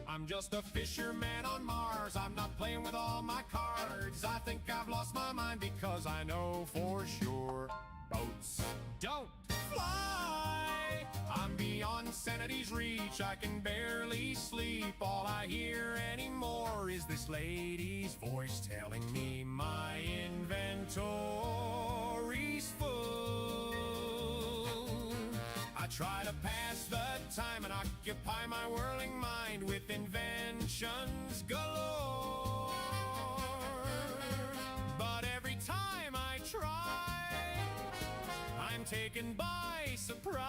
I'm just a fisherman on Mars. I'm not playing with all my cards. I think I've lost my mind because I know for sure boats don't fly. I'm beyond sanity's reach. I can barely sleep. All I hear anymore is this lady's voice telling me my inventory's full. I try to pass the time and occupy my whirling mind with inventions galore. But every time I try, I'm taken by surprise,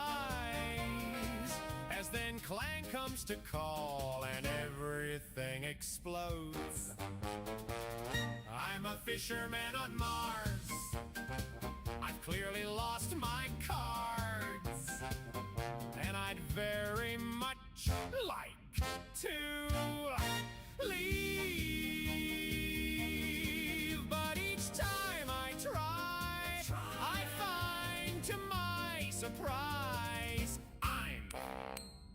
as then Clang comes to call and everything explodes. I'm a fisherman on Mars. I've clearly lost my cards, and I'd very much like to leave. But each time I try, I find to my surprise, I'm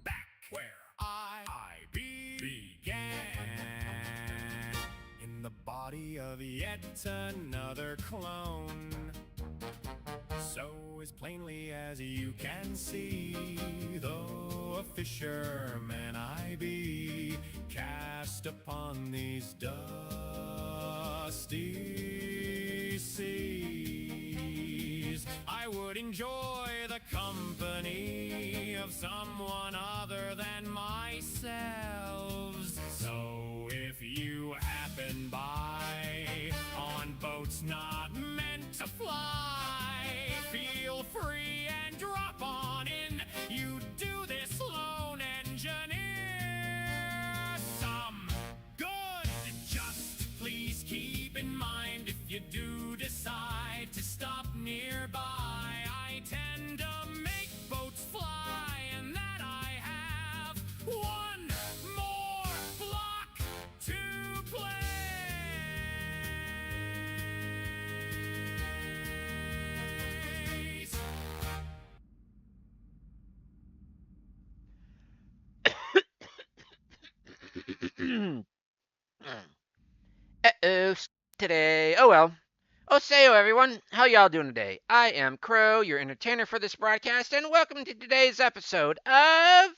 back where I began, in the body of yet another clone. So as plainly as you can see, though a fisherman I be, cast upon these dusty seas, I would enjoy the company of someone other than myself. So if you happen by on boats not meant to fly, feel free and drop on in. You do this lone engineer some good. Just please keep in mind, if you do decide to stop nearby, I tend to make boats fly, and that I have one more block to play. Uh-oh, today. Oh well. Oh, say, everyone. How y'all doing today? I am Crow, your entertainer for this broadcast, and welcome to today's episode of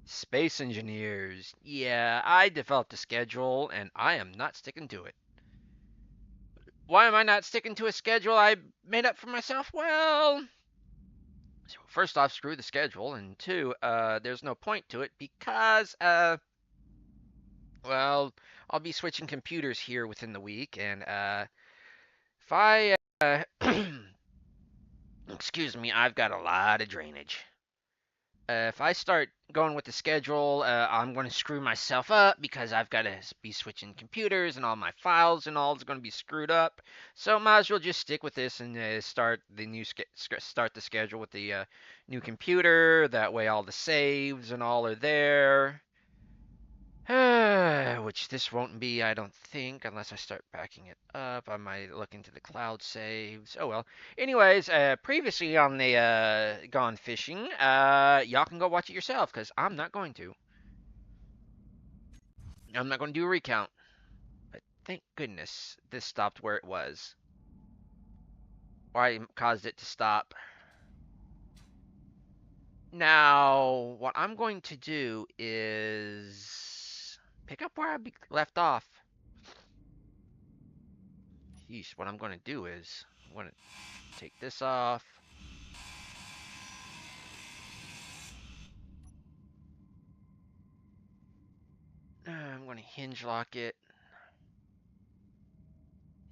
Space Engineers. Yeah, I developed a schedule, and I am not sticking to it. Why am I not sticking to a schedule I made up for myself? Well, so first off, screw the schedule, and two, there's no point to it because, well, I'll be switching computers here within the week, and, if I, excuse me, I've got a lot of drainage. If I start going with the schedule, I'm going to screw myself up because I've got to be switching computers and all my files and all is going to be screwed up. So might as well just stick with this and start the schedule with the new computer. That way, all the saves and all are there. Which this won't be, I don't think, unless I start backing it up. I might look into the cloud saves. Oh well. Anyways, previously on the Gonefishing, y'all can go watch it yourself, because I'm not going to. I'm not going to do a recount. But thank goodness this stopped where it was. Or I caused it to stop. Now, what I'm going to do is pick up where I left off. Yeesh, what I'm going to do is I'm going to take this off. I'm going to hinge lock it.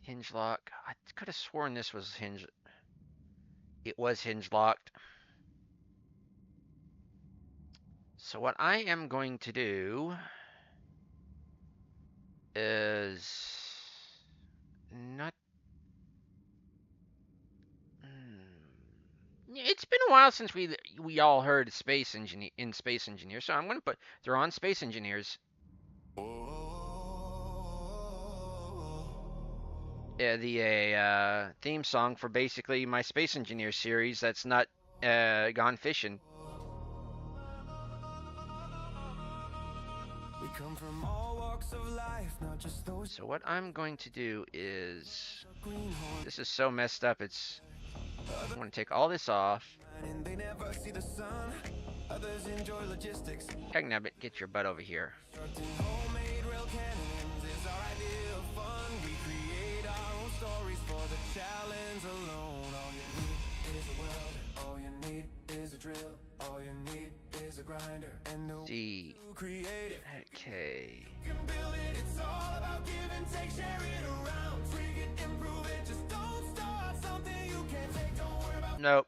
Hinge lock. I could have sworn this was hinge. It was hinge locked. So what I am going to do is not. It's been a while since we all heard Space Engineer, so I'm going to throw on Space Engineers. The theme song for basically my Space Engineer series that's not Gone Fishing. So what I'm going to do is, this is so messed up. I want to take all this off. Dagnabbit, get your butt over here. D. Okay. Nope.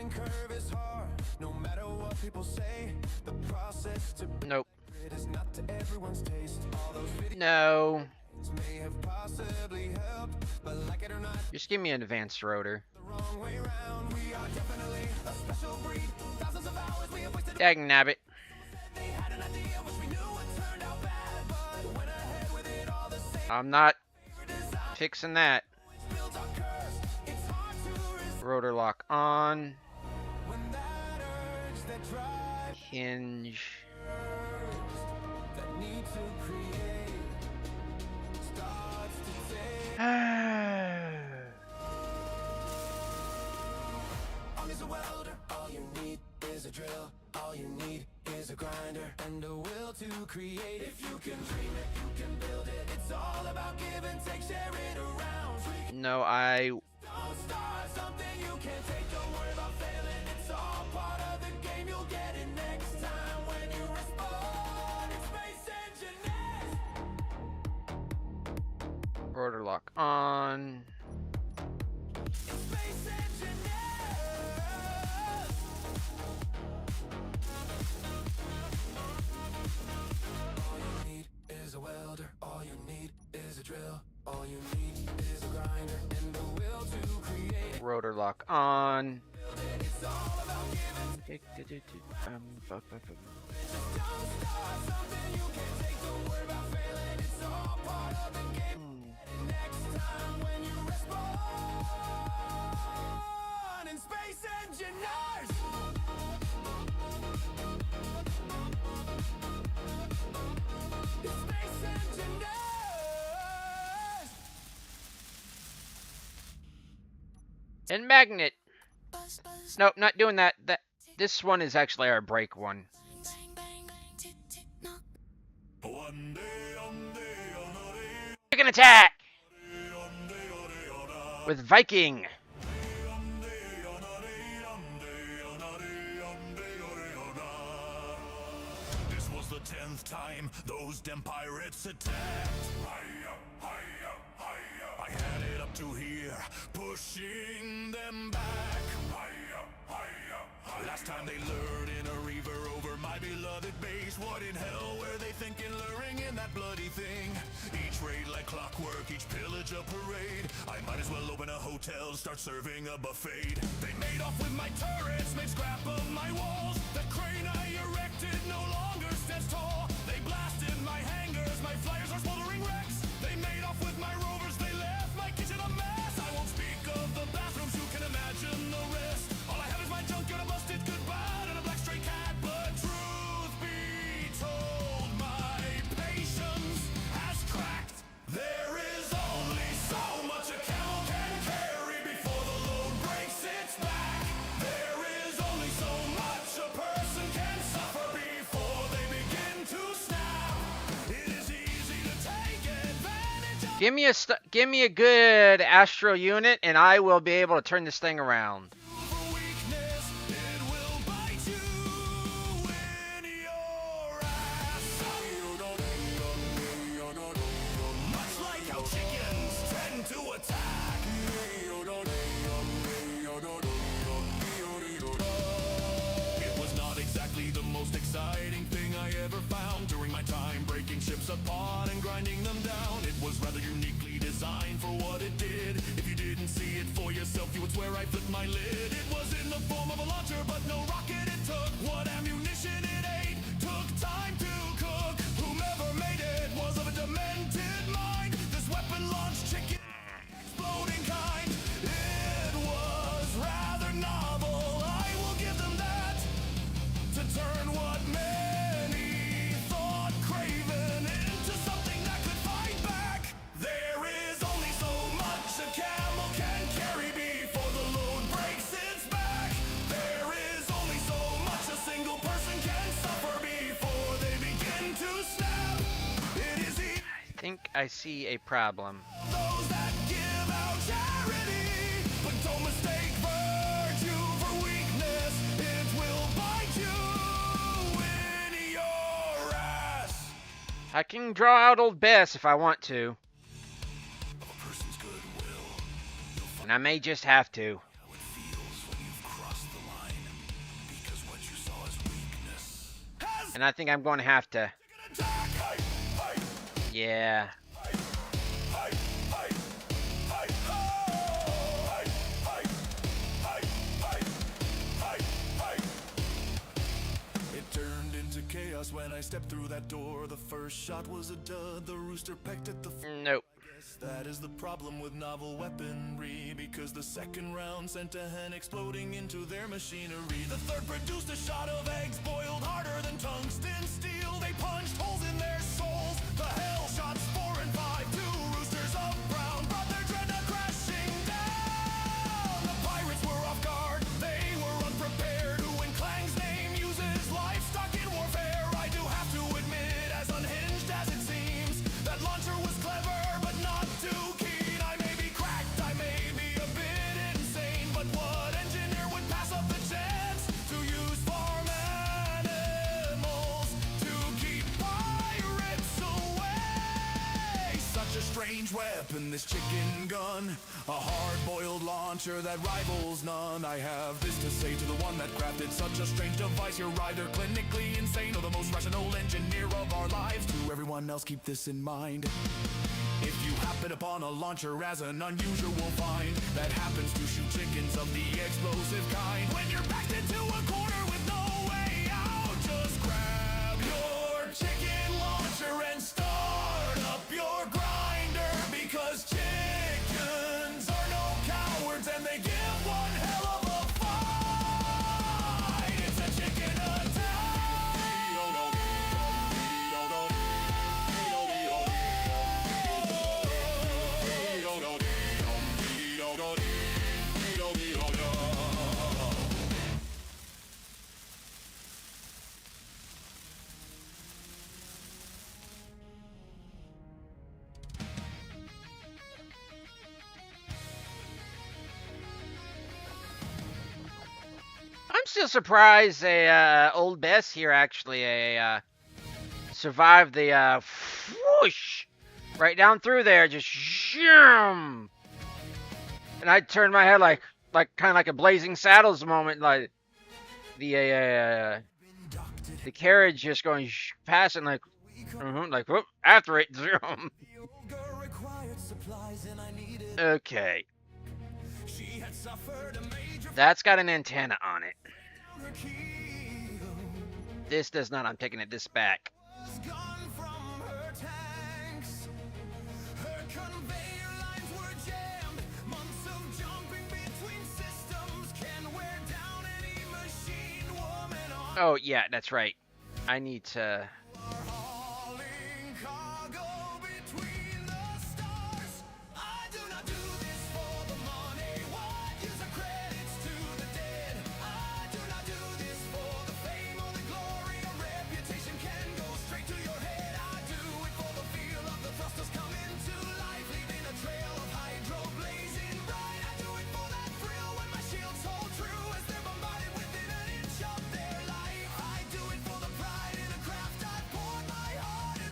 Curve is hard, no matter what people say. The process to Nope. it is not to everyone's taste. All those videos No. may have possibly helped, but like it or not, Just give me an advanced rotor. the wrong way round. We are definitely a special breed. Thousands of hours we have wasted. Dagnabbit. They had an idea which we knew it turned out bad, but went ahead with it all the same. I'm not fixing that. Built our curse. It's hard to resist Rotor lock on. when that urge that drives Hinge. that need to create starts to take. All is a welder, all you need is a drill, all you need is a grinder and a will to create. If you can dream it, you can build it. It's all about give and take, share it around. No, I. Don't start something you can't take, don't worry about failing. It's all part of the game, you'll get it next time when you respond. It's Space Engineers. Rotor lock on. It's Space Engineers. All you need is a welder, all you need is a drill, all you need is a grinder and the will to create. Rotor lock on. It's all about giving. Don't start something you can't take, don't worry about failing. It's all part of the game. Next time when you respond in Space Engineers. It's Space Engineers. And magnet. Nope, not doing that. This one is actually our break one. You can attack with Viking. This was the 10th time those damn pirates attacked. I had it up to here, pushing them back. Last time they lured in a reaver over my beloved base. What in hell were they thinking, luring in that bloody thing? Each raid like clockwork, each pillage a parade. I might as well open a hotel, start serving a buffet. They made off with my turrets, made scrap of my walls. The crane I erected no longer stands tall. They blasted my hangars, my flyers are smoldering wrecks. They made off with my rovers, they left my kitchen a mess. I won't speak of the bathrooms, you can imagine the rest. All I have is my junkyard, a busted goodbye, and a black stray cat. But truth be told, my patience has cracked. There is only so much a camel can carry before the load breaks its back. There is only so much a person can suffer before they begin to snap. It is easy to take advantage of. Give me a good Astro unit, and I will be able to turn this thing around. For weakness, it will bite you in your ass. Much like how chickens tend to attack. It was not exactly the most exciting thing I ever found during my time breaking ships apart and grinding them down. It was rather uniquely designed for what it did. If you didn't and see it for yourself. You would swear I flipped my lid. It was in the form of a launcher, but no rocket it took. What ammunition it ate took time to cook. Whomever made it was of a demented mind. This weapon launched chicken exploding kind. It was rather novel, I will give them that. To turn what many thought craven into something that could fight back. There is only so much a camel can carry before the load breaks its back. There is only so much a single person can suffer before they begin to snap. It is I think I see a problem. those that give out charity, but don't mistake virtue for weakness. It will bite you in your ass. I can draw out Old Bess if I want to, Of a person's goodwill, you'll find and I may just have to. how it feels when you've crossed the line, because what you saw as weakness has And I think I'm going to have to. an attack. Yeah. It turned into chaos when I stepped through that door. The first shot was a dud. The rooster pecked at the Nope. That is the problem with novel weaponry, because the second round sent a hen exploding into their machinery. The third produced a shot of eggs boiled harder than tungsten steel. They punched holes in their souls. The hell shots 4 and 5, 2 roosters of brown brought their dreadnought crashing down. The pirates were off guard, they were unprepared. Who in Klang's name uses livestock in warfare? I do have to admit, as unhinged as it seems, that launcher was clever, but not too keen. I may be cracked, I may be a bit insane, but what engineer would pass up the chance to use farm animals to keep pirates away? Such a strange weapon, this chicken gun, a hard-boiled launcher that rivals none. I have this to say to the one that crafted such a strange device: you're either clinically insane or the most rational engineer of our lives. To everyone else, keep this in mind. If you happen upon a launcher as an unusual find that happens to shoot chickens of the explosive kind, when you're backed into a corner with no way out, just grab your chicken launcher and start up your grinder, because chickens are no cowards and they give one hell of a fight. It's a chicken attack. I'm still surprised Old Bess here actually survived the whoosh right down through there, just zoom. And I turned my head like kind of like a Blazing Saddles moment, like the carriage just going passing like whoop, after it zoom. Okay. That's got an antenna on it. This does not. I'm taking it this back. Oh, yeah, that's right. I need to...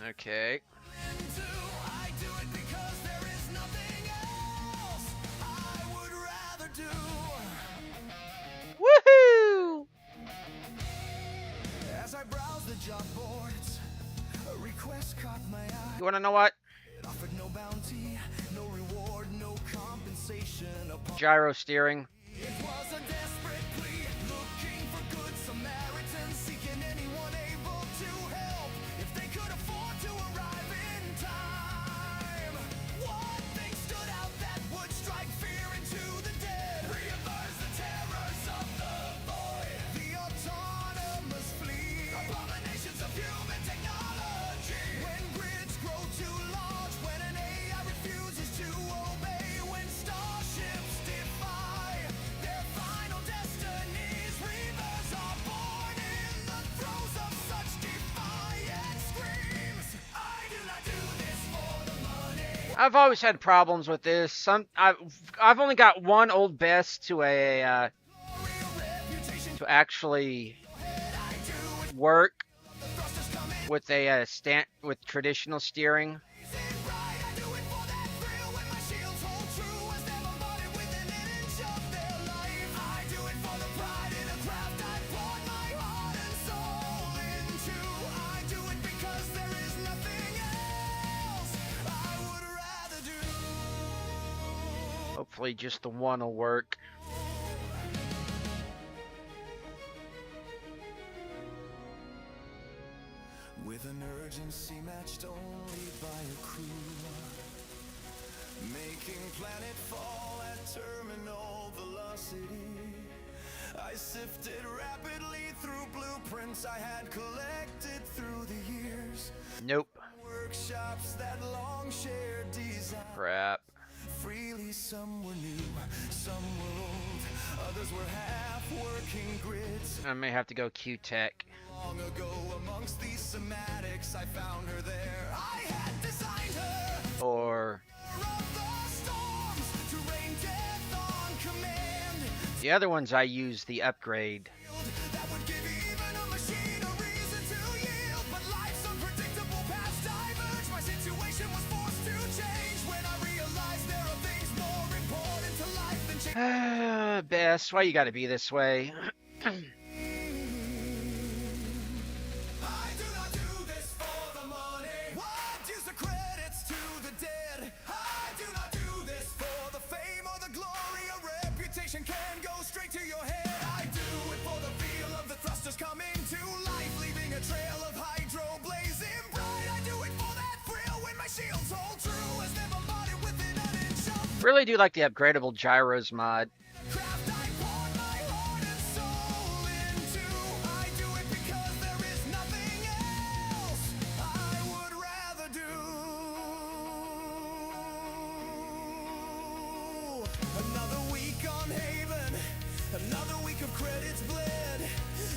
Okay. Woohoo! As I browse the job boards, a request caught my eye. You wanna know what? It offered no bounty, no reward, no compensation. gyro steering. It was a desperate plea, looking for good Samaritans, seeking anyone able to help if they could afford to arrive in time. One thing stood out that would strike fear into the dead, reimburse the terrors of the void, the autonomous fleet, abominations of human technology. When grids grow too large, when an AI refuses to obey, when starships defy their final destinies, reavers are born in the throes of such defiant screams. I do not do this for the money. I've always had problems with this. I've only got one old best to a to actually work with a with traditional steering. Hopefully just the one will work. With an urgency matched only by a crew, making planet fall at terminal velocity. I sifted rapidly through blueprints I had collected through the years. Nope. Workshops that long shared design. Crap. Freely, some were new, some were old, others were half-working grids. I may have to go Q-Tech. Long ago, amongst these somatics, I found her there. I had designed her. Or Of the storms, to rain death on command. the other ones I use the upgrade. That would give even a machine a reason to yield. But life's unpredictable paths diverge. My situation was forced to change when I realized there are things more important to life than change. Best, why you gotta be this way? I do not do this for the money. What use the credits to the dead? I do not do this for the fame or the glory. A reputation can go straight to your head. I do it for the feel of the thrusters coming to life, leaving a trail of hydro blazing bright. I do it for that thrill when my shield's hold true, as never modded within an inch of Really do like the upgradable gyros mod. craft I poured my heart and soul into. I do it because there is nothing else I would rather do. Another week on Haven, another week of credits bled.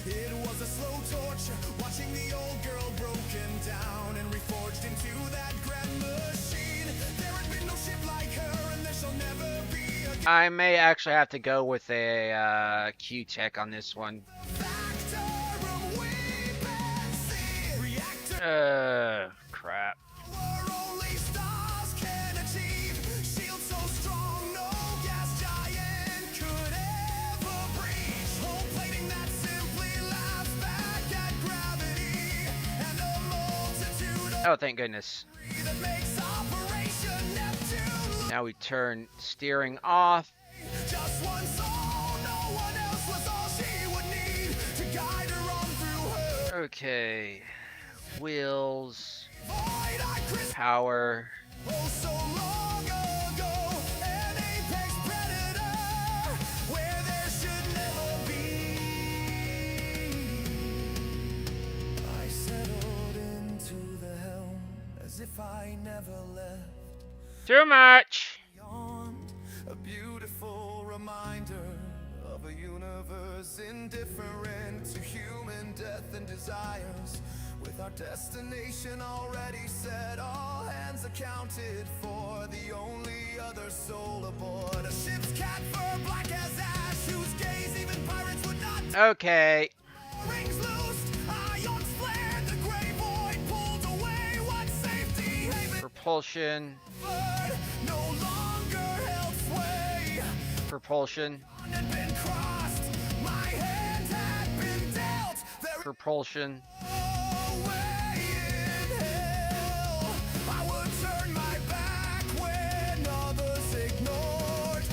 It was a slow torture, watching the old girl broken down and reforged into that grand machine. There had been no ship like her, and there shall never be again. I may actually have to go with a Q-Tech on this one. Factor of weapons, reactor Crap. power only stars can achieve. Shield so strong, no gas giant could ever breach. Home plating that simply laughs back at gravity, and a multitude of Oh, thank goodness. that makes Operation Neptune Now we turn steering off. just one soul. No one else was all she would need to guide her on through her Okay. Wheels. void. I crisped Power. oh so long ago, an apex predator where there should never be. I settled into the helm as if I never left. Too much. Beyond a beautiful reminder of a universe indifferent to human death and desires. With our destination already set, all hands accounted for, the only other soul aboard a ship's cat fur black as ash, whose gaze even pirates would not. Okay. Rings loosed, ions flared, the gray void pulled away. What safety haven Propulsion. offered no longer held sway. Propulsion. One had been crossed, my hand had been dealt. There Propulsion. no way in hell I would turn my back when others ignored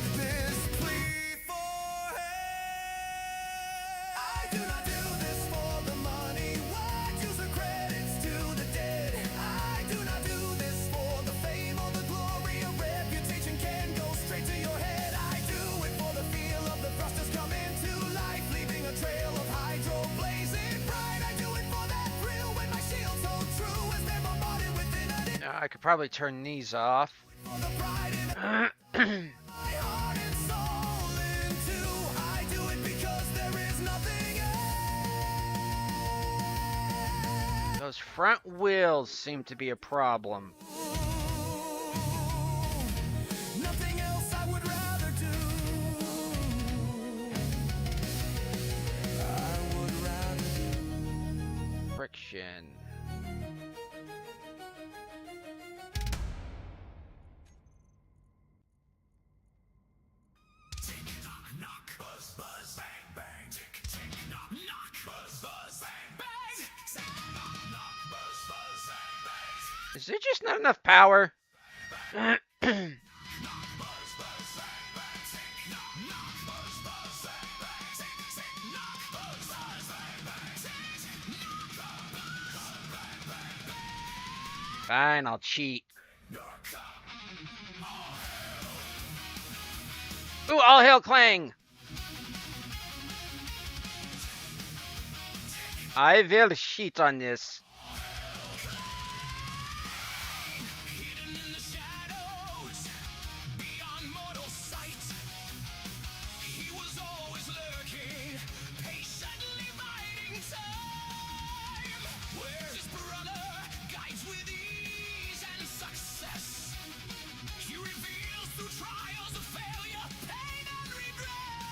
I could probably turn these off. Those front wheels seem to be a problem. Nothing else I would rather do. I would rather do. Friction. Tick, knock, knock, buzz, buzz, bang, bang. Tick, tick, knock, knock, buzz, buzz, bang, bang. Tick, knock, knock, buzz, buzz, bang, bang. Is there just not enough power? Knock, buzz, buzz, bang, bang. Tick, knock, knock, buzz, buzz, bang, bang. Tick, tick, knock, buzz, buzz, bang, bang. Tick, tick, knock, buzz, buzz, bang, bang, bang. Fine, I'll cheat. Ooh, all hail Clang! I will cheat on this. Hidden in the shadows, beyond mortal sight. He was always lurking, patiently biding time. Where his brother guides with ease and success. He reveals through trials of failure, pain and regret.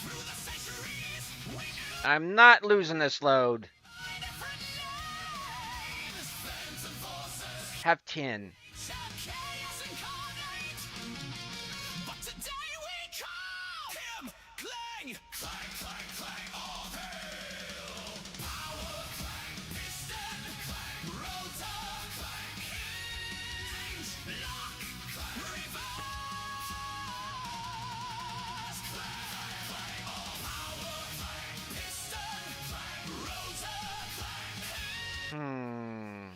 Through the centuries, we knew I'm not losing this load. different names. Phantom forces. Have 10. Chaos incarnate. But today we call him Clang. Clang, clang, clang, all hail. Power, clang, piston, clang, rotor, clang, hinge, lock, clang, reverse. Clang, clang, all power, clang, piston, clang, rotor, clang, Hmm.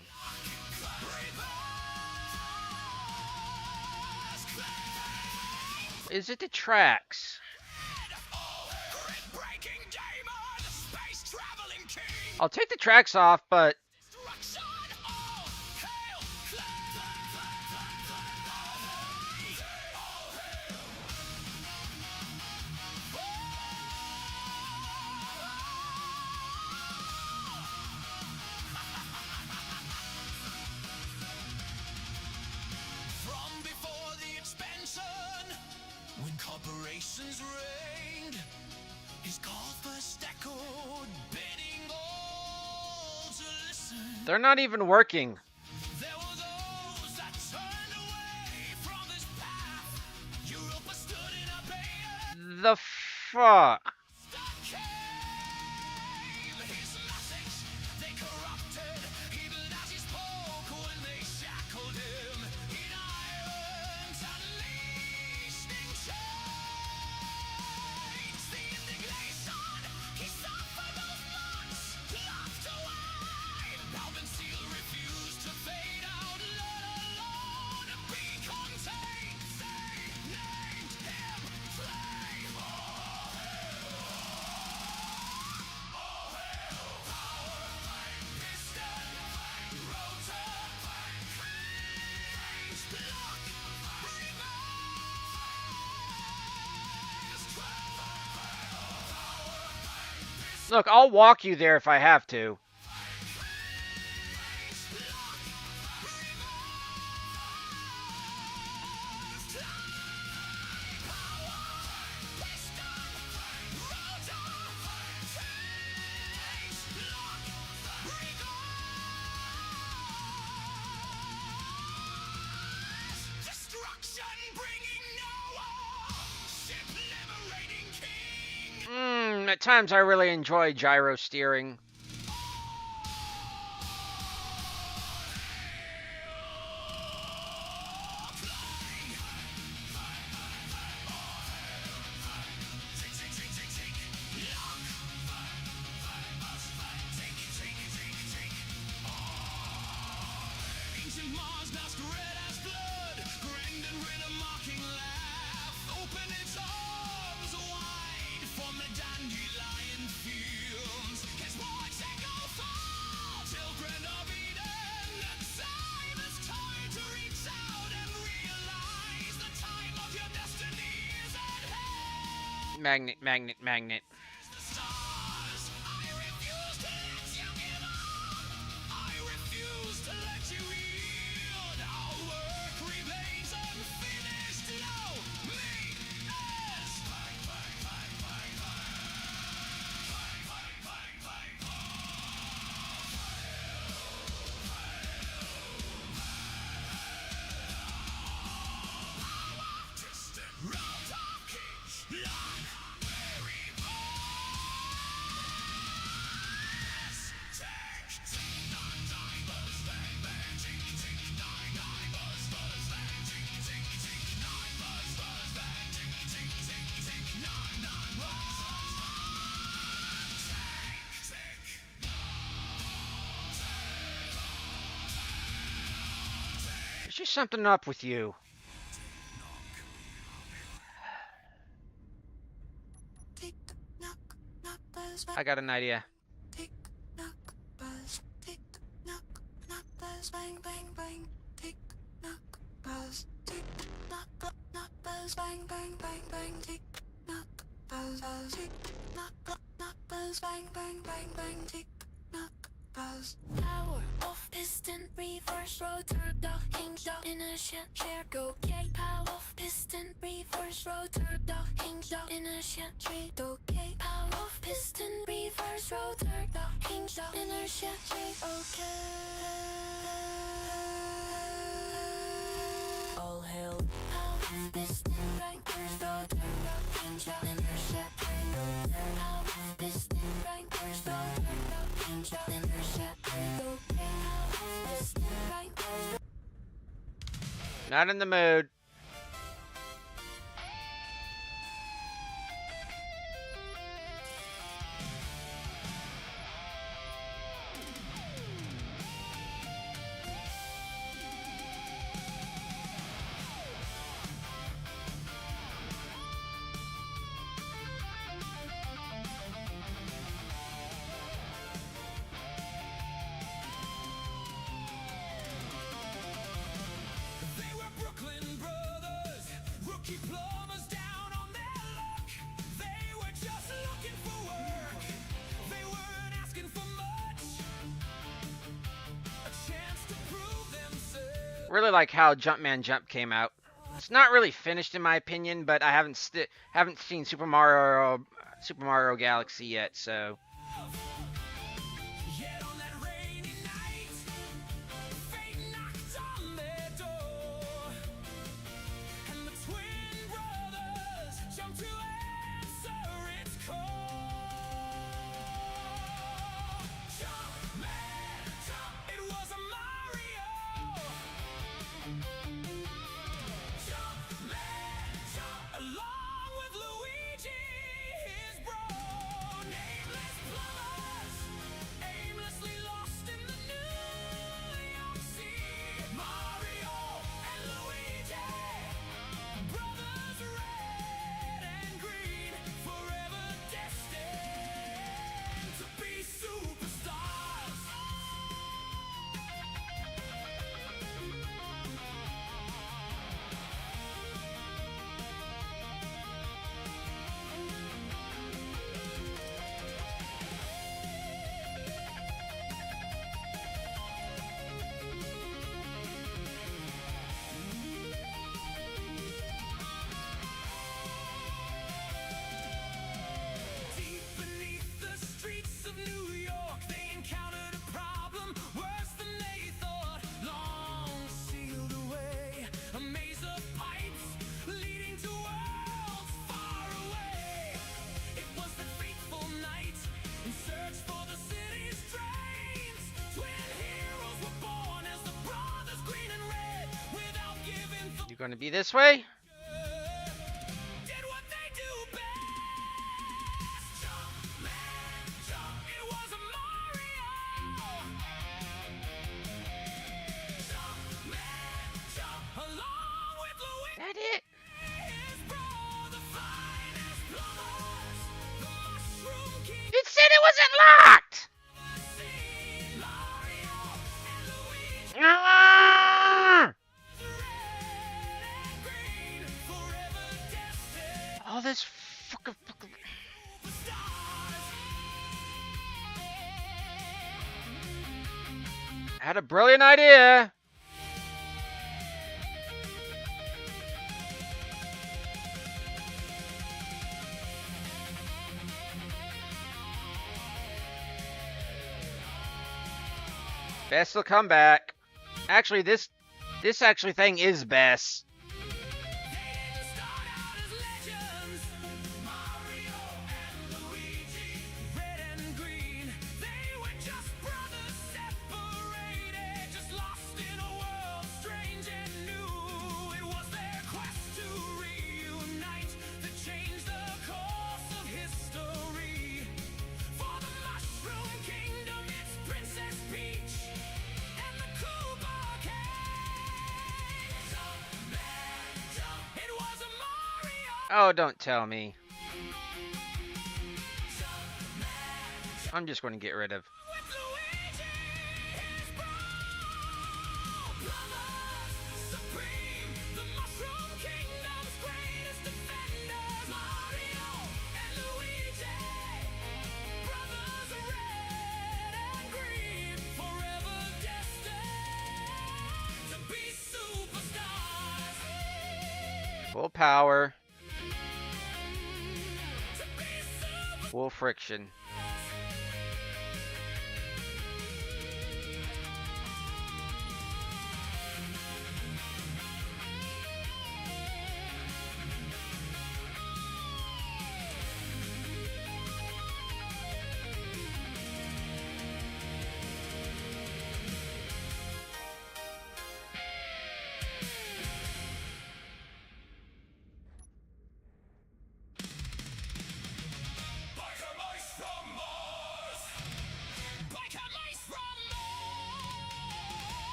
Is it the tracks? breaking demon, space traveling king. I'll take the tracks off, but Destruction, all hail, from before the expansion, when corporations reigned, his call first echoed, bidding all to listen. they're not even working. There were those that turned away from his path. Europa stood in obedience. The fuck? Came his message, they corrupted, even as he spoke when they shackled him in irons, unleashed in chains. The indignation he suffered those months, locked away. Alvin Seal refused to fade out, let alone be contained. They named him Flame. Look, I'll walk you there if I have to. Destruction bringing Noah, ship liberating king. At times I really enjoy gyro steering. Ancient Mars masquerade as blood, Grendon with a mocking laugh. Open its arms wide from the dandelion fields. His voice echo fall till Grand of Eden Magnet, magnet, magnet. There's just something up with you. I got an idea. Tick knock buzz, tick knock knock buzz, bang bang bang, tick knock buzz, tick knock knock buzz, bang bang bang bang, tick knock buzz, tick knock knock buzz, bang bang bang bang, tick knock buzz. Power off, piston, reverse, rotor, docking, shock, inertia, share, go, K. Power off, piston, reverse, rotor, docking, shock, inertia, tree, go, K. Power off, piston, reverse, rotor, docking, shock, inertia, tree, okay. All hail. Power off, piston, reverse, rotor, docking, shock, inertia, tree, go, power off, piston, reverse, rotor, docking, shock, inertia, tree, go, power off, piston, reverse. Not in the mood. Really like how Jumpman Jump came out. It's not really finished in my opinion, but I haven't seen Super Mario Galaxy yet, so. You're gonna be this way? That it? It said it wasn't locked! Ah! Got a brilliant idea. Bess will come back. Actually, this actually thing is Bess. Oh, don't tell me. I'm just going to get rid of. Full power. Full friction.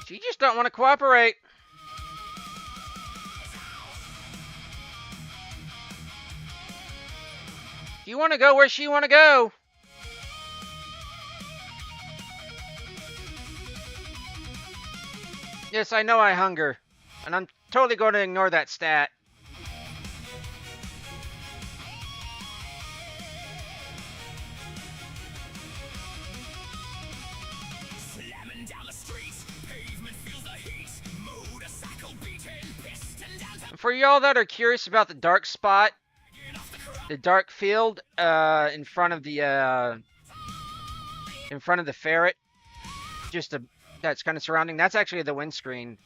She just don't want to cooperate. You want to go where she want to go. Yes, I know I hunger. And I'm totally going to ignore that stat. For y'all that are curious about the dark spot, the dark field in front of the ferret, that's kind of surrounding. That's actually the windscreen.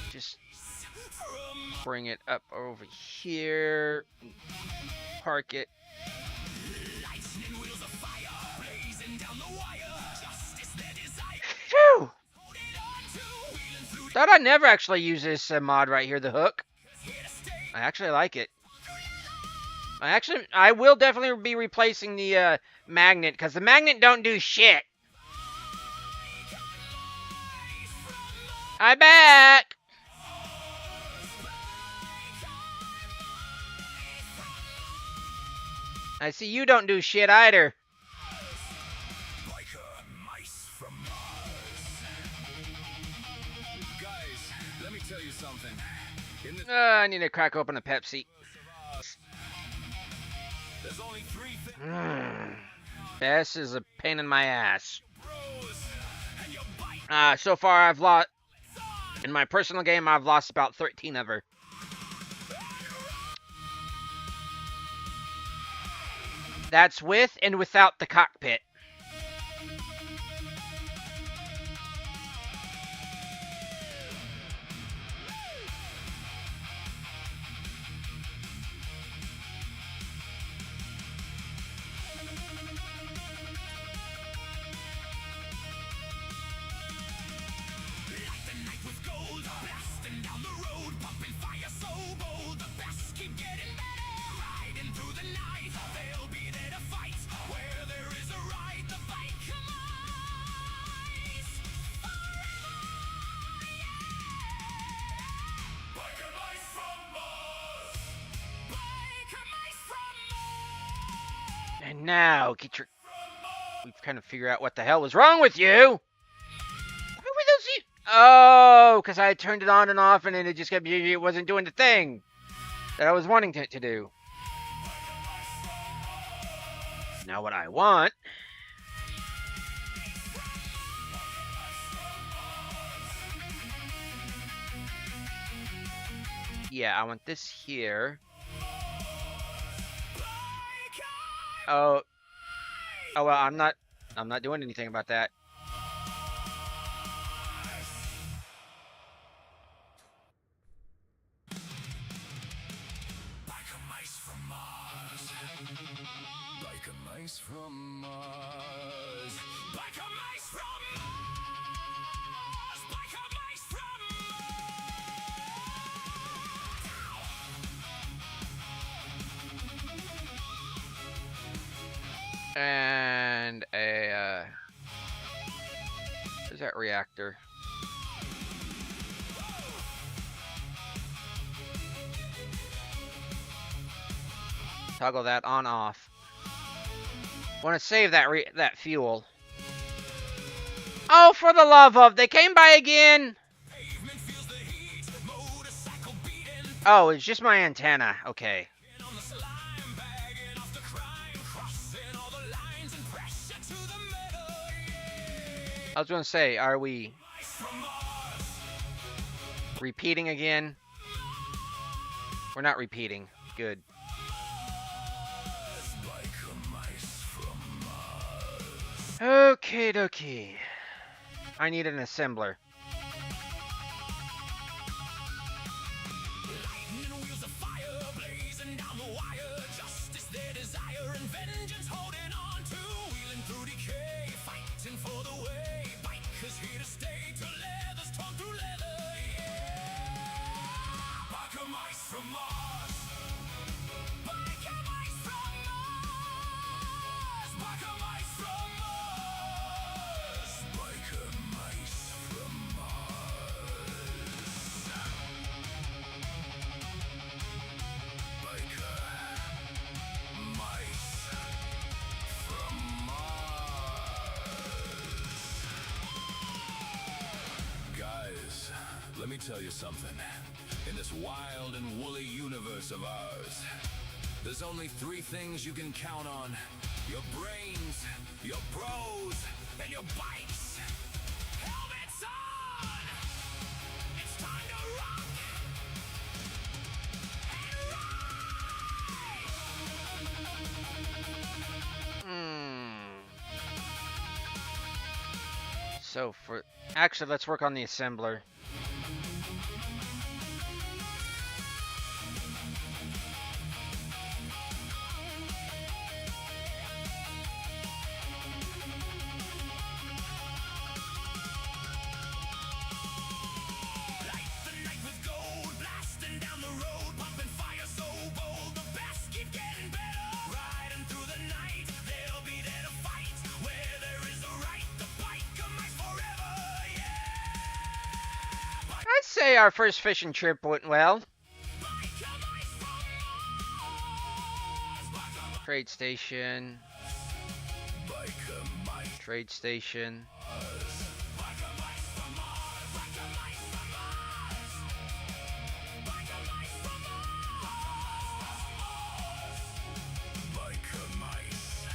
Just bring it up over here, park it. Phew! Thought I'd never actually use this mod right here, the hook. I actually like it. I will definitely be replacing the magnet, because the magnet don't do shit. I'm back! I see you don't do shit either. I need to crack open a Pepsi. This is a pain in my ass. So far I've lost, in my personal game, I've lost about 13 of her. That's with and without the cockpit. And now, get your... We've kind of figured out what the hell was wrong with you! Oh, because I turned it on and off, and then it just kept, it wasn't doing the thing that I was wanting it to do. Now what I want I want this here. Oh, well, I'm not doing anything about that. From Mars. Like a mice from Mars. Like a mice from Mars. And a where's that reactor? Toggle that on off. Want to save that fuel. Oh, for the love of, they came by again. Oh, it's just my antenna. Okay. I was going to say, are we repeating again? We're not repeating. Good. Okay, dokie. I need an assembler. Let me tell you something. In this wild and woolly universe of ours, there's only 3 things you can count on. Your brains, your bros, and your bikes. Helmets on! It's time to rock and ride! So actually, let's work on the assembler. I'd say our first fishing trip went well. Trade station. Trade station.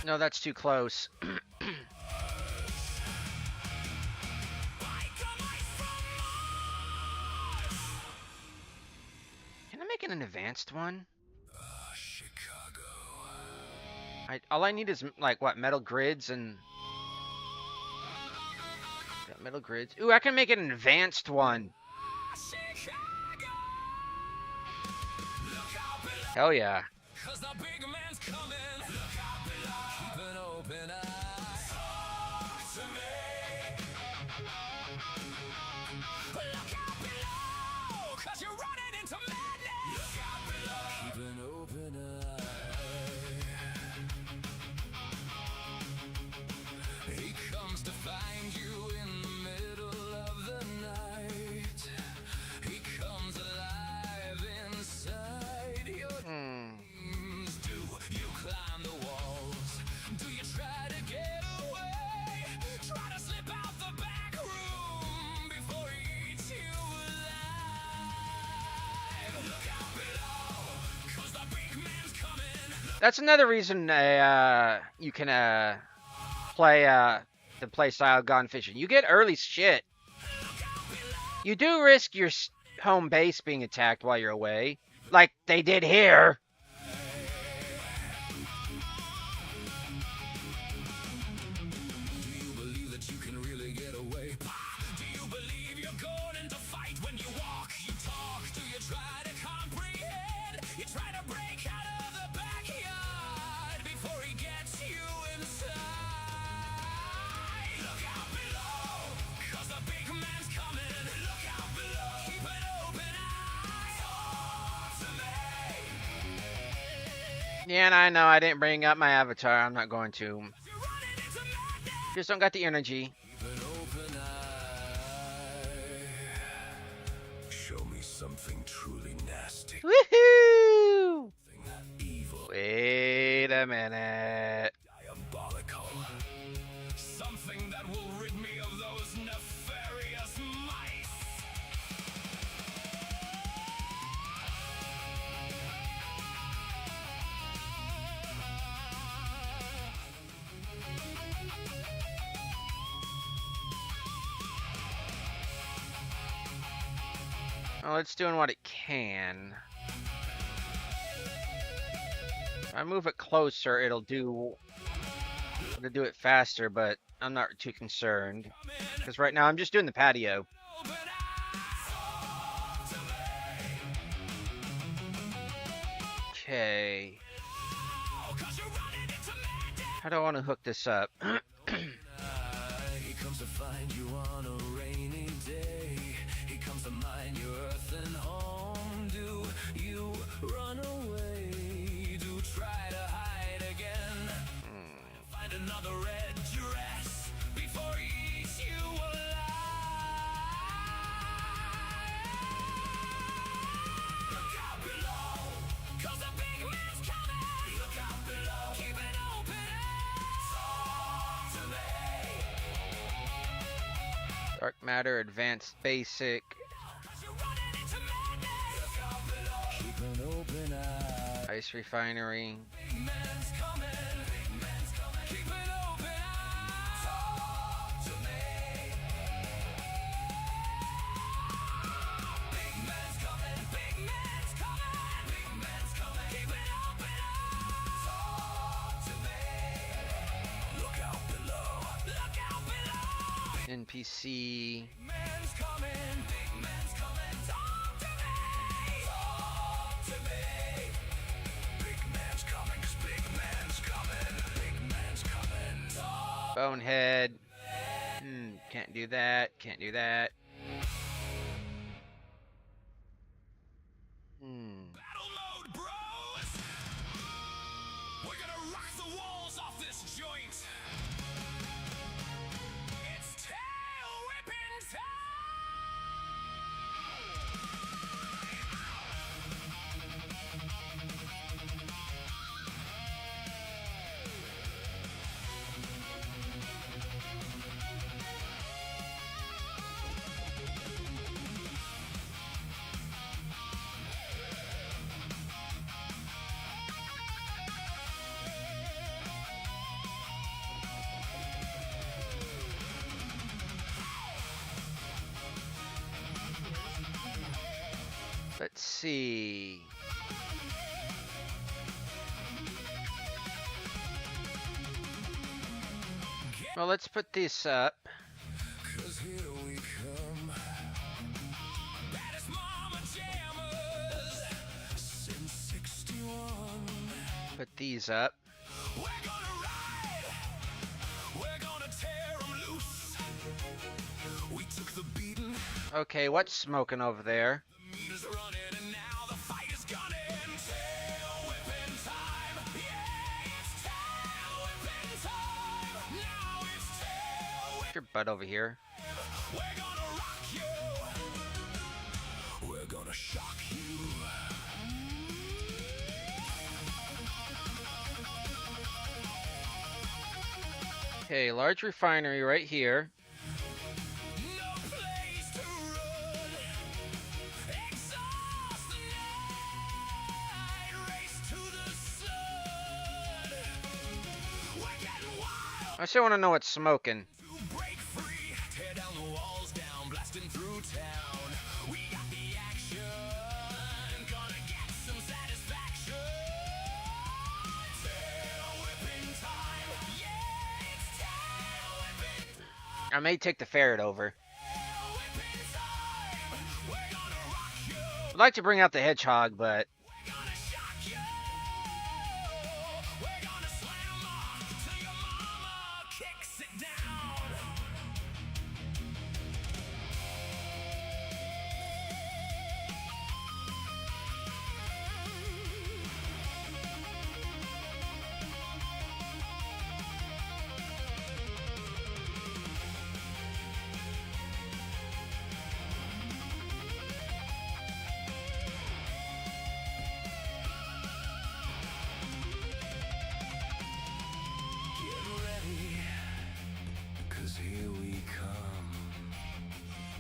No, that's too close. An advanced one? Chicago. All I need is like what, metal grids and got metal grids. Ooh, I can make it an advanced one. Hell yeah. That's another reason you can play the play style Gonefishing. You get early shit. You do risk your home base being attacked while you're away, like they did here. Yeah, and I know I didn't bring up my avatar. I'm not going to. Just don't got the energy. Show me something truly nasty. Woohoo! Evil. Wait a minute. Diabolical. Something that will rid me of those nefarious mice. Well, it's doing what it can. If I move it closer, it'll do it faster, but I'm not too concerned. Because right now I'm just doing the patio. Okay. How do I want to hook this up? He comes to find you on a rainy day. He comes to mine your earth and home. Do you run away? Do try to hide again? Find another red dress before he eats you alive. Look out below, 'cause the big man's coming. Look out below, keep an open eye. Talk to me. Dark matter, advanced basic. Keep an open eye. Ice refinery. Big man's coming. Big man's coming. Keep an open eye. Talk to me. Big man's coming. Big man's coming. Big man's coming. Keep an open eye. Talk to me. Look out below. Look out below. NPC. Big man's coming. Big man's coming. Talk to me. Talk to me. Big man's coming. 'Cause big man's coming. Big man's coming. Talk. Bonehead. Can't do that. Can't do that. Battle mode, bros! We're gonna rock the walls off this joint. It's tail whipping time! Let's see. Well, let's put this up. 'Cause here we come. Baddest mama jammers since 61. Put these up. We're gonna ride. We're gonna tear 'em loose. We took the beating. Okay, what's smoking over there? The meter's running and now the fight is gunning. Tail whipping time. Yeah, it's tail whipping time. Now it's tail whipping. Put your butt over here. We're gonna rock you. We're gonna shock you. Okay, large refinery right here. No place to run. Exhaust the night. Race to the sun. I still want to know what's smoking. To break free, tear down the walls down, blasting through town. We got the action, gonna get some satisfaction. Tail whipping time, yeah, it's tail whipping time. I may take the ferret over. Tail whipping time, we're gonna rock you. I'd like to bring out the hedgehog, but We're gonna shock you. We're gonna slam off till your mama kicks it down. Get ready, 'cause here we come.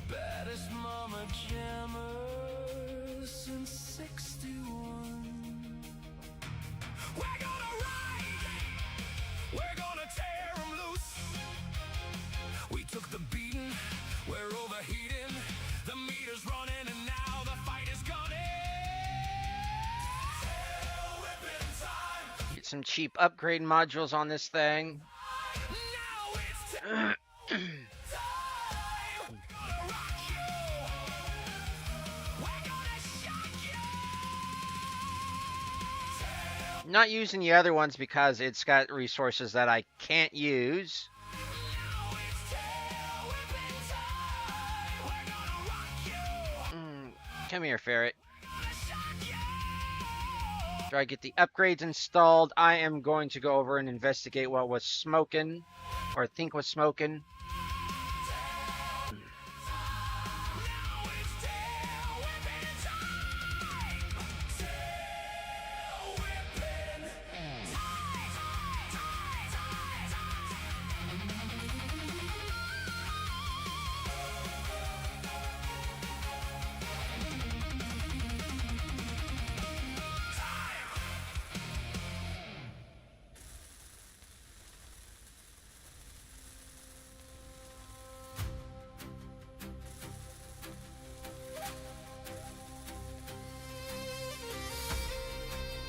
Baddest mama jammers since 61. We're gonna ride, we're gonna tear 'em loose. We took the beating, we're overheating. The meter's running and now the fight is gunning. Tail whipping time. get some cheap upgrade modules on this thing. Now it's time. We're gonna rock you. We're gonna shock you. Not using the other ones because it's got resources that I can't use. Now it's tail whipping time. We're gonna rock you. Come here, ferret. Gonna shock you. After I get the upgrades installed, I am going to go over and investigate what was smoking, or think was smoking. Now it's tail whipping time. Tail whipping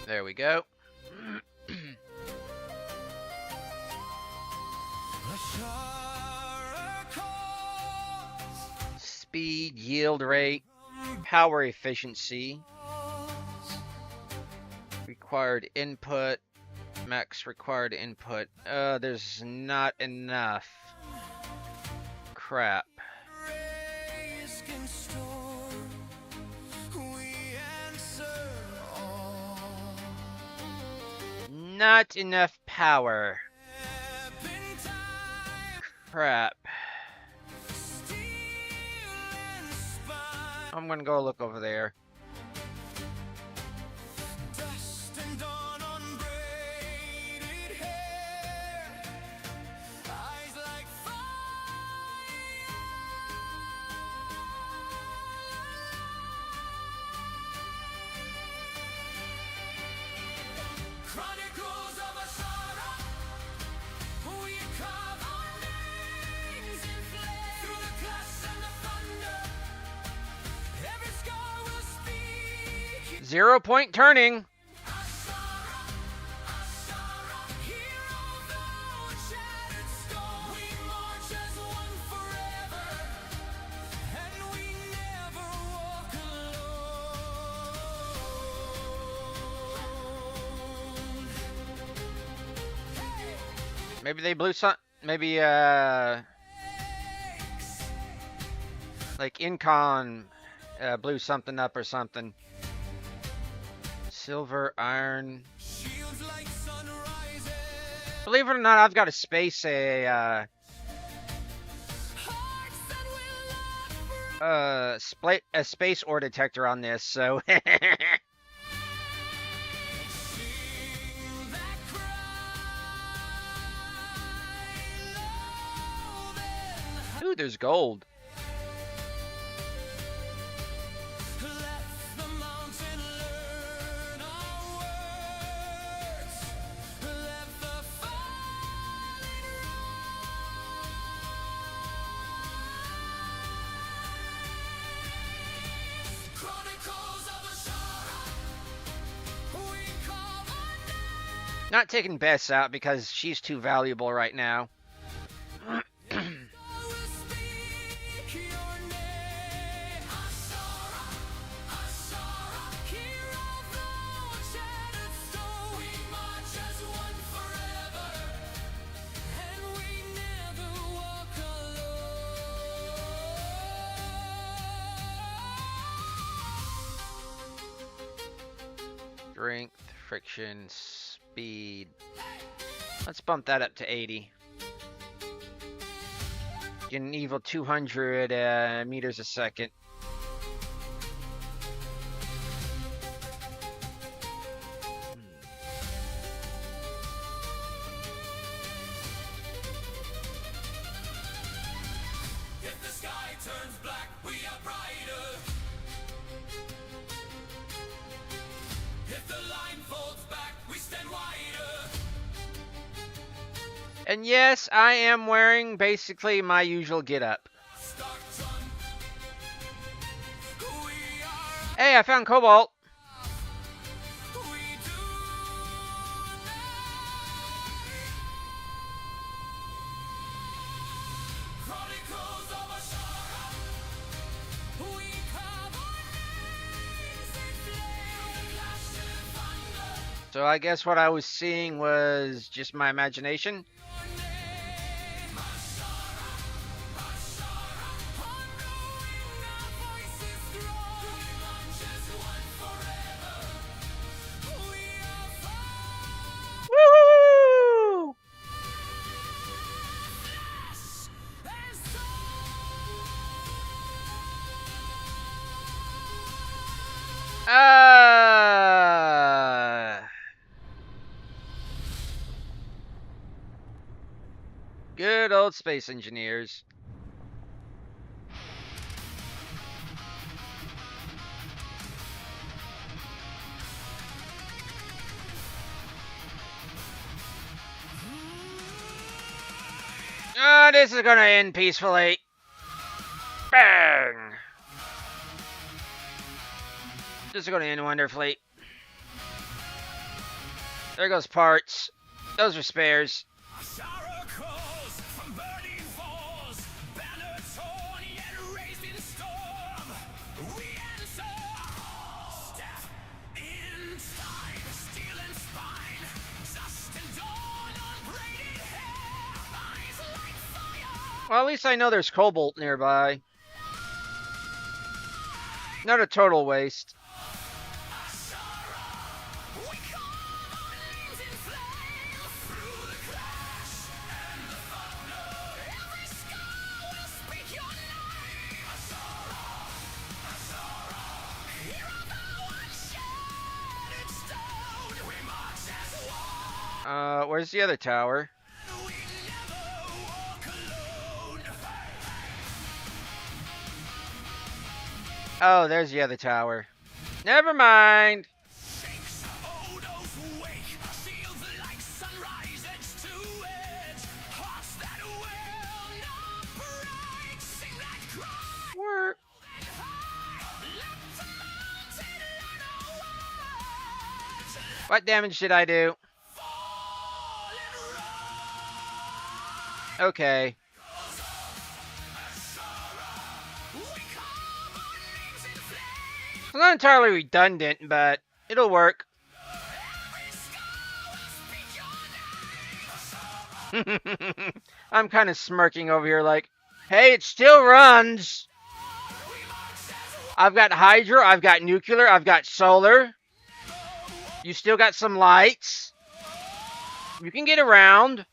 There we go. Speed, yield rate, power efficiency, required input, max required input. There's not enough. Crap. rays can storm. We answer all. Not enough power. Weapon time. Crap. Steel and spine. I'm gonna go look over there. Dust and dawn on braided hair. Eyes like Chronicles of a sorrow. We carve our names in flame through the glass and the thunder. Every scar will speak. 0 point turning. A sorrow, hero though a shattered storm. We march as one forever, and we never walk alone. Hey! Maybe they blew some. Maybe like Incon blew something up or something. Silver, iron. Shields like sunrises. Believe it or not, I've got a space Hearts that will love forever. a space ore detector on this, so Sing that cry low then ooh, there's gold. let the mountain learn our words. Let the falling Not taking Bess out because she's too valuable right now. Strength, friction, speed. Let's bump that up to 80. Get an evil 200 meters a second. If the sky turns black, we are brighter. If the line folds back, we stand wider. And yes, I am wearing basically my usual getup. Hey, I found Cobalt. So I guess what I was seeing was just my imagination. Woo! Good old space engineers. This is gonna end peacefully. Bang! This is gonna end wonderfully. There goes parts. Those are spares. Well, at least I know there's Cobalt nearby. Not a total waste. Where's the other tower? Oh, there's the other tower. Never mind. Work. What damage did I do? Okay. It's not entirely redundant, but it'll work. I'm kind of smirking over here like, hey, it still runs. I've got Hydro, I've got Nuclear, I've got Solar. You still got some lights. You can get around.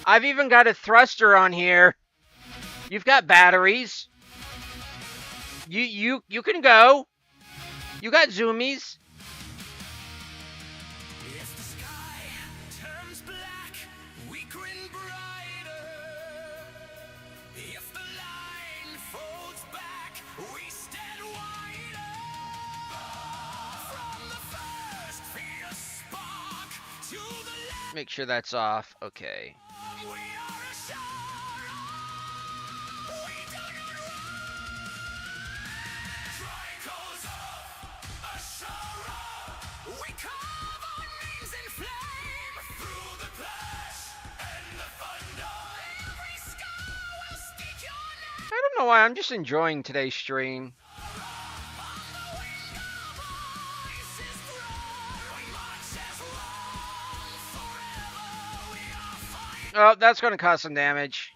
I've even got a thruster on here. You've got batteries. You can go. You got zoomies. If the sky turns black, we grin brighter. If the line folds back, we stand wider. From the first fierce spark to the last, Make sure that's off. Okay. we are a shore. We do not run. Strike goes on. why, I'm just enjoying today's stream. Oh, that's going to cause some damage.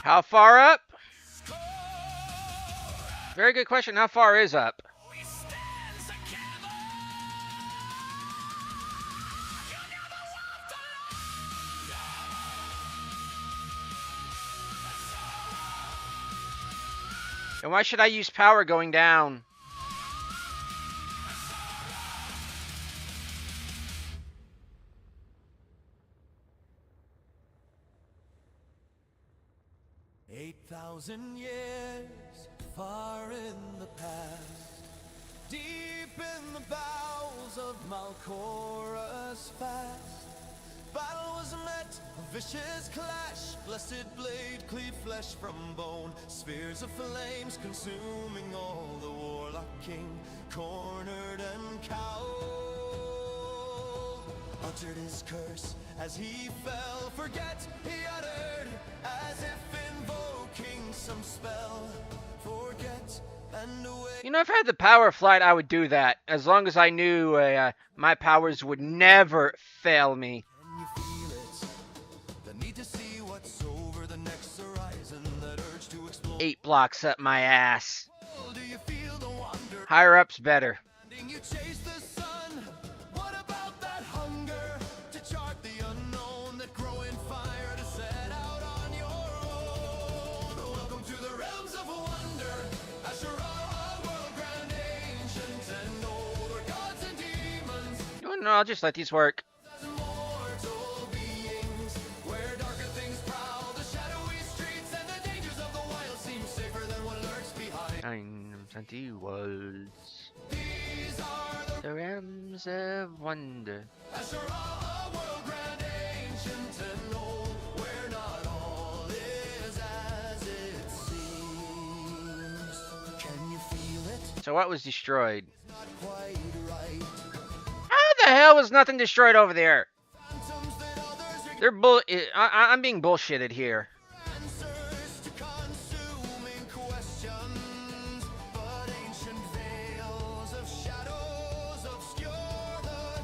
How far up? Very good question. How far is up? And why should I use power going down? Years far in the past, deep in the bowels of Malkora's fast, battle was met, a vicious clash, blessed blade cleave flesh from bone, spheres of flames consuming all, the warlock king cornered and cowed, uttered his curse as he fell, forget he uttered as if invoking some spell, forget and away. You know, if I had the power of flight, I would do that, as long as I knew my powers would never fail me. Can you feel it? The need to see what's over the next horizon, that urge to explore. 8 blocks up my ass. Do you feel the wonder? Higher up's better. You chase the sun. What about that hunger to chart the unknown, that growing fire to set out on your own? Welcome to the realms of wonder, Asherah, world grand, ancient and old, where gods and demons, No, I'll just let these work. as immortal beings, where darker things prowl, the shadowy streets and the dangers of the wild seem safer than what lurks behind. I'm Santi Worlds. These are The realms of wonder. Asherah, world grand, ancient and old, where not all is as it seems. Can you feel it? So what was destroyed? Not quite right. How the hell was nothing destroyed over there? Phantoms that others They're I'm being bullshitted here. answers to consuming questions, but ancient veils of shadows obscure the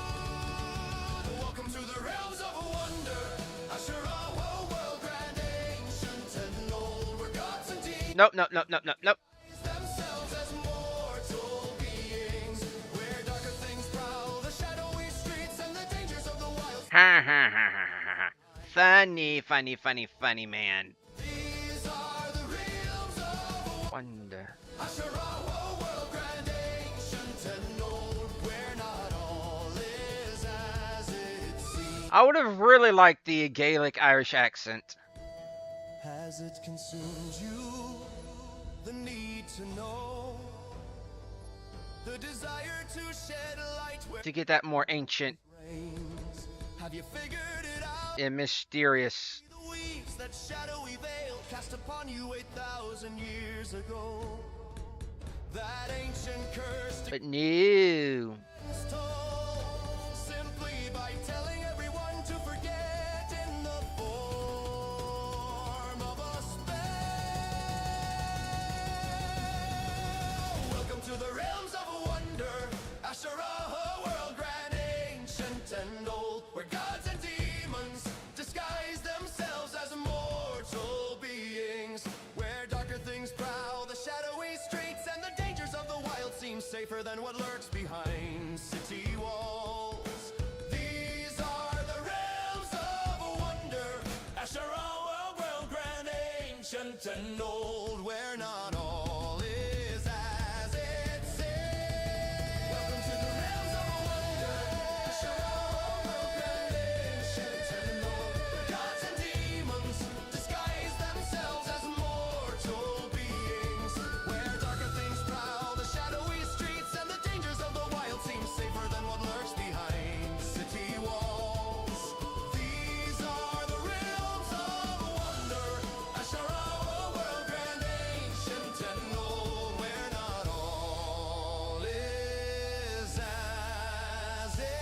truth. Welcome to the realms of wonder, Asherah, world grand, ancient and old, where gods and demons Nope, nope, nope, nope, nope, nope. themselves as mortal beings, where darker things prowl, the shadowy streets and the dangers of the wild. Ha ha ha ha ha ha. Funny, funny, funny, funny man. These are the realms of Wonder. Asherah, world grand, ancient and old, where not all is as it seems. I would have really liked the Gaelic Irish accent. Has it consumed you? The need to know, the desire to shed light where To get that more ancient reigns. Have you figured it out? and mysterious. The weeds that shadowy veil cast upon you 8,000 years ago. That ancient curse But no. is told simply by telling everyone to forget in the form of a spell. Welcome to the realms of wonder, Asherah, world grand, ancient and old, where gods and demons disguise themselves as mortal beings, where darker things prowl, the shadowy streets and the dangers of the wild seem safer than what lurks behind city walls. These are the realms of wonder, Asherah, world grand, ancient and old, where not all is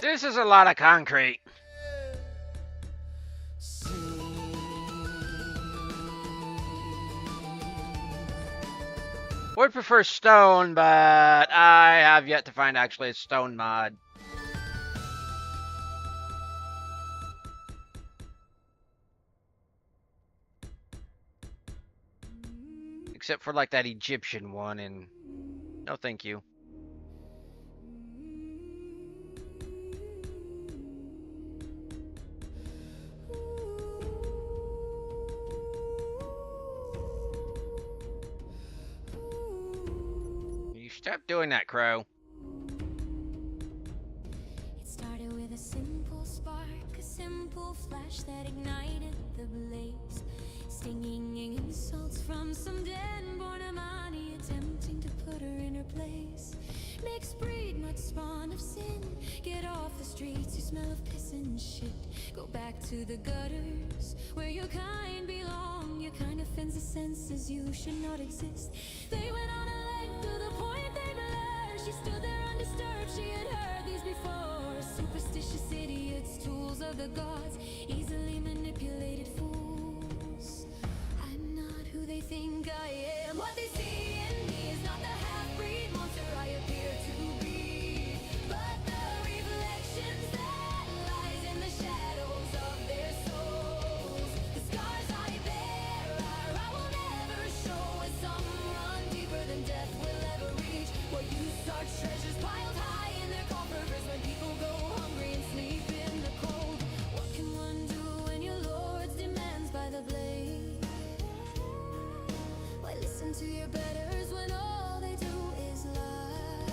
This is a lot of concrete. Would prefer stone, but I have yet to find actually a stone mod. Except for like that Egyptian one, and no thank you. You stop doing that, Crow. It started with a simple spark, a simple flash that ignited the blaze. Stinging insults from some den-born Amani, attempting to put her in her place. Mixed breed, much spawn of sin. Get off the streets, you smell of piss and shit. Go back to the gutters, where your kind belong. Your kind offends the senses, you should not exist. They went on a leg to the point they blur. She stood there undisturbed, she had heard these before. Superstitious idiots, tools of the gods, easily manipulated fools. I'm not who they think I am. What they see in me is not the half-breed monster I appear to be, but the reflections that lies in the shadows of their souls. The scars I bear are I will never show, and some run deeper than death will ever reach. What use are treasures piled high in their coffers when people go hungry and sleep in the cold? What can one do when your lord's demands by the blade? Why listen to your betters when all they do is lie?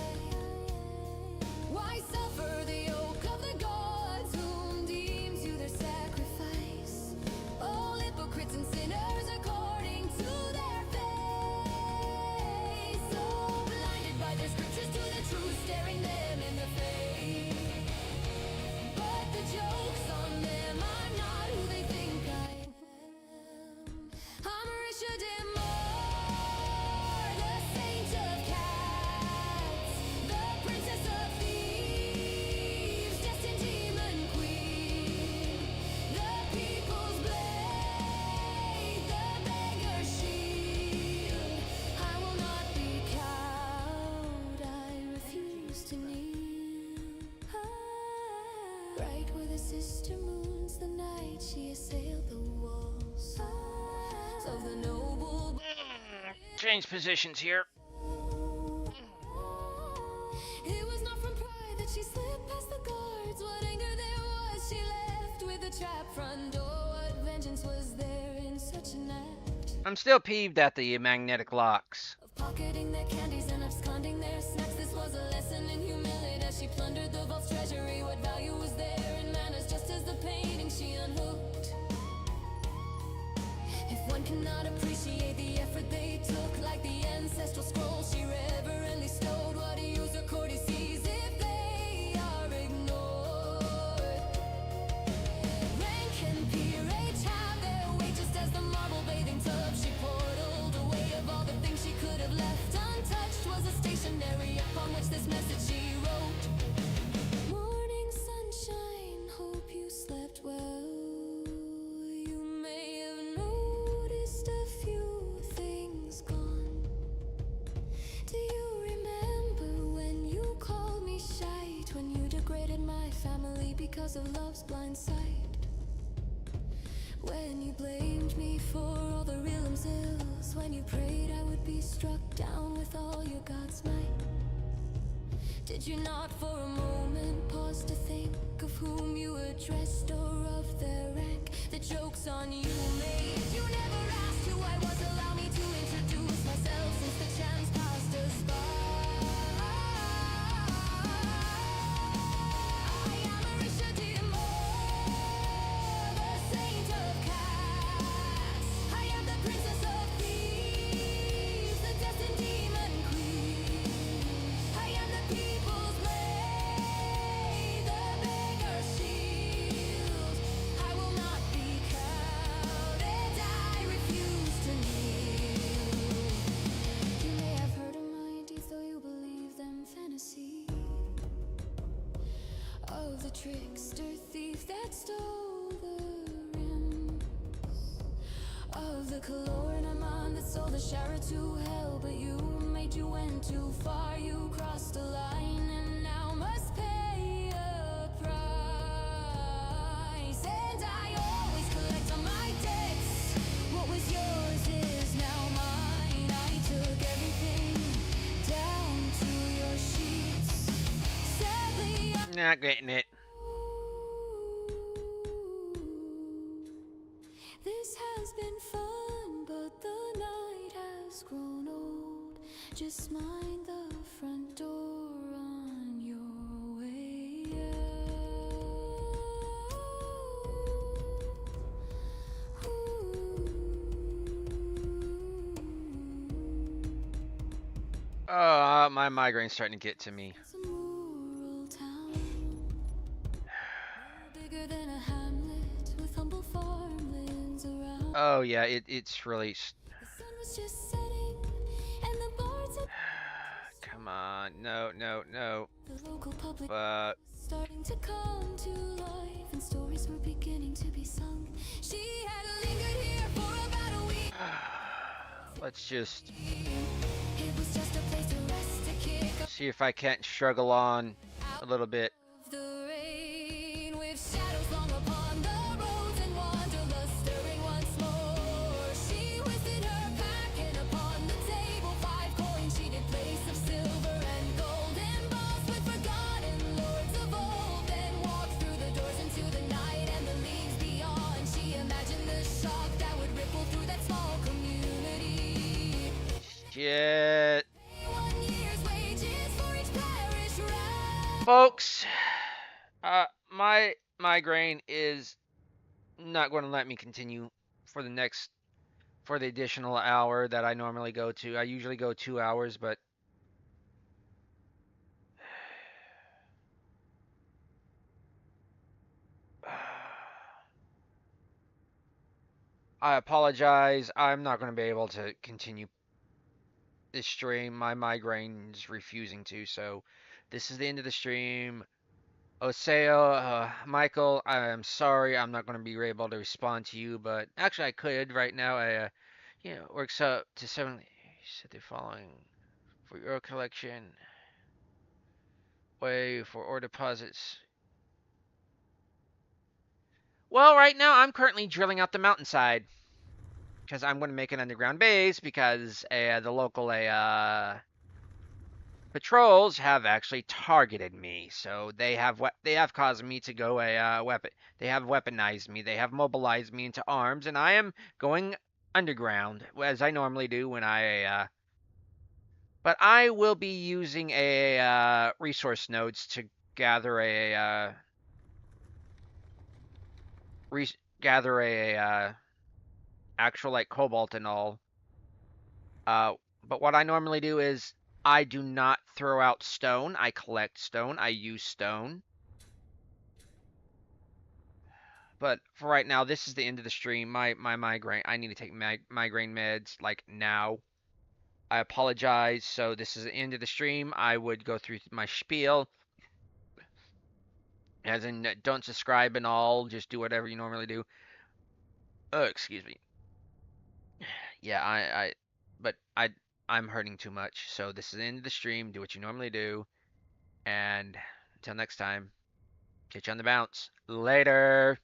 Why suffer the yoke of the gods whom deems you their sacrifice? All hypocrites and sinners according to their faith. So blinded by their scriptures to the truth, staring them in the face. But the joke's on them, I'm not who they think I am. I'm Marisha Demore, the saint of cats, the princess of thieves, destined demon queen, the people's blade, the beggar shield. I will not be cowed, I refuse to kneel. Right where the sister moons, the night she assailed the walls of the noble. Change positions here. It was not from pride that she slipped past the guards. What anger there was, she left with a trap front door. What vengeance was there in such an act? I'm still peeved at the magnetic locks. Of pocketing their candies and absconding their snacks. This was a lesson in humility as she plundered the vault's treasury. What value was there in manners, just as the painting she unhooked? If one cannot appreciate the effort they took, like the ancestral scroll she reverently stowed, what use her courtesies if they are ignored? Rank and peerage have their way, just as the marble bathing tub she portaled away. Of all the things she could have left untouched was a stationery upon which this message she wrote. Morning sunshine, hope you slept well. You may have noticed a few things gone. Do you remember when you called me shite? When you degraded my family because of love's blind sight? When you blamed me for all the realm's ills? When you prayed I would be struck down with all your God's might? Did you not for a moment pause to think of whom you addressed or of their rank? The joke's on you, mate. You never asked who I was. Allow me to introduce myself since the chance passed us by. I am Marisha Demore, the saint of cats. I am the princess of thieves, the destined demon queen. I am the people's blade, the beggar shield. I will not be cowed, and I refuse to kneel. You may have heard of my deeds, though of the trickster thief that stole the rims of the Calornaman that sold the shower to hell. But you made you went too far, you crossed the line and now must pay a price. And I always collect on my debts. What was yours is now mine. I took everything down to your sheets. Sadly, Not getting it. this has been fun, but the night has grown old. Just mind the front door on your way out. My migraine's starting to get to me. It's a rural town, bigger than a hamlet with humble farmlands around. Oh yeah, it's really. The sun was just setting, and the birds had Come on, no. the local public But starting to come to life, and stories were beginning to be sung. She had lingered here for about a week. let's just It was just a place to rest, to kick see if I can't struggle on a little bit. off the rain, with shadows long upon the roads and wanderlust stirring once more. She whispered her pack, and upon the table 5 coins she did place of silver and gold, embossed with forgotten lords of old. Then walked through the doors into the night and the leaves beyond. She imagined the shock that would ripple through that small community. Shit. 1 year's wages for each parish round. Folks, my migraine is not going to let me continue for the additional hour that I normally go to. I usually go 2 hours, but I apologize. I'm not going to be able to continue this stream. My migraine's refusing to, so this is the end of the stream. Oseo, Michael, I'm sorry I'm not going to be able to respond to you, but actually I could right now. Works up to 7. Said the following for your collection. Way for ore deposits. Well, right now I'm currently drilling out the mountainside because I'm going to make an underground base because the local patrols have actually targeted me, so they have caused me to go weapon. They have weaponized me. They have mobilized me into arms, and I am going underground as I normally do when But I will be using resource nodes to gather actual like cobalt and all. But what I normally do is I do not throw out stone. I collect stone. I use stone. But for right now, this is the end of the stream. My migraine. I need to take migraine meds like now. I apologize. So this is the end of the stream. I would go through my spiel. As in, don't subscribe and all. Just do whatever you normally do. Oh, excuse me. Yeah, I'm hurting too much. So this is the end of the stream. Do what you normally do. And until next time, catch you on the bounce. Later.